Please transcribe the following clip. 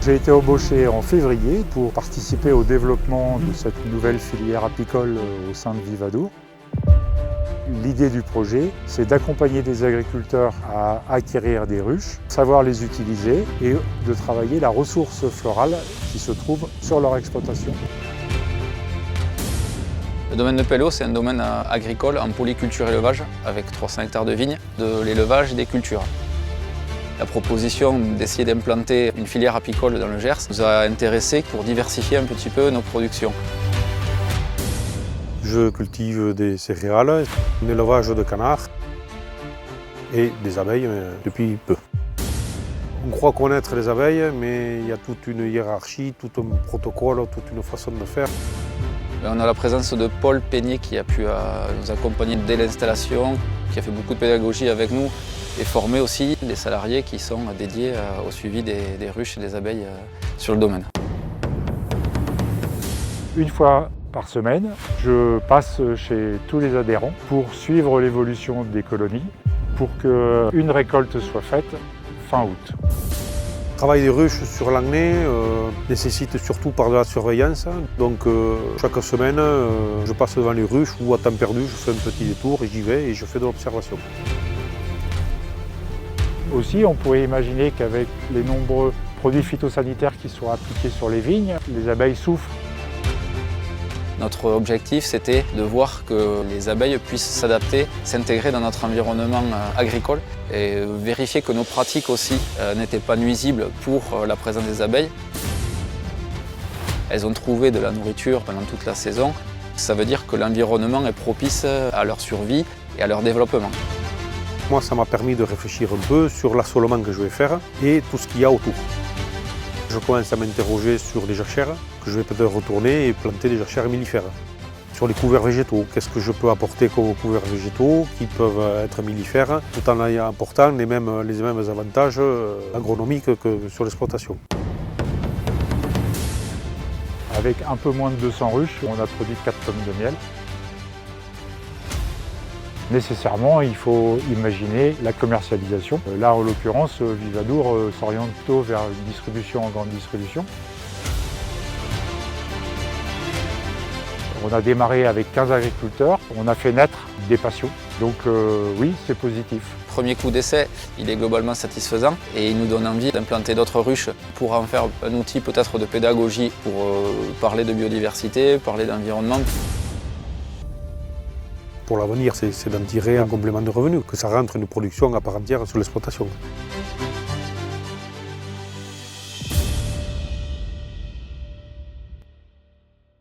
J'ai été embauché en février pour participer au développement de cette nouvelle filière apicole au sein de Vivadour. L'idée du projet, c'est d'accompagner des agriculteurs à acquérir des ruches, savoir les utiliser et de travailler la ressource florale qui se trouve sur leur exploitation. Le domaine de Pello, c'est un domaine agricole en polyculture élevage avec 300 hectares de vignes, de l'élevage et des cultures. La proposition d'essayer d'implanter une filière apicole dans le Gers nous a intéressés pour diversifier un petit peu nos productions. Je cultive des céréales, un élevage de canards et des abeilles depuis peu. On croit connaître les abeilles, mais il y a toute une hiérarchie, tout un protocole, toute une façon de faire. On a la présence de Paul Peignet qui a pu nous accompagner dès l'installation, qui a fait beaucoup de pédagogie avec nous et former aussi des salariés qui sont dédiés au suivi des ruches et des abeilles sur le domaine. Une fois par semaine, je passe chez tous les adhérents pour suivre l'évolution des colonies pour qu'une récolte soit faite fin août. Le travail des ruches sur l'année nécessite surtout par de la surveillance. Donc chaque semaine, je passe devant les ruches ou à temps perdu, je fais un petit détour et j'y vais et je fais de l'observation. Aussi, on pourrait imaginer qu'avec les nombreux produits phytosanitaires qui sont appliqués sur les vignes, les abeilles souffrent. Notre objectif, c'était de voir que les abeilles puissent s'adapter, s'intégrer dans notre environnement agricole et vérifier que nos pratiques aussi n'étaient pas nuisibles pour la présence des abeilles. Elles ont trouvé de la nourriture pendant toute la saison. Ça veut dire que l'environnement est propice à leur survie et à leur développement. Moi, ça m'a permis de réfléchir un peu sur l'assolement que je vais faire et tout ce qu'il y a autour. Je commence à m'interroger sur les jachères, que je vais peut-être retourner et planter des jachères mellifères. Sur les couverts végétaux, qu'est-ce que je peux apporter comme couverts végétaux qui peuvent être mellifères, tout en apportant les mêmes avantages agronomiques que sur l'exploitation. Avec un peu moins de 200 ruches, on a produit 4 tonnes de miel. Nécessairement, il faut imaginer la commercialisation. Là, en l'occurrence, Vivadour s'oriente plutôt vers une distribution en grande distribution. On a démarré avec 15 agriculteurs, on a fait naître des passions. Donc oui, c'est positif. Premier coup d'essai, il est globalement satisfaisant et il nous donne envie d'implanter d'autres ruches pour en faire un outil peut-être de pédagogie pour parler de biodiversité, parler d'environnement. Pour l'avenir, c'est d'en tirer un complément de revenus, que ça rentre une production à part entière sur l'exploitation.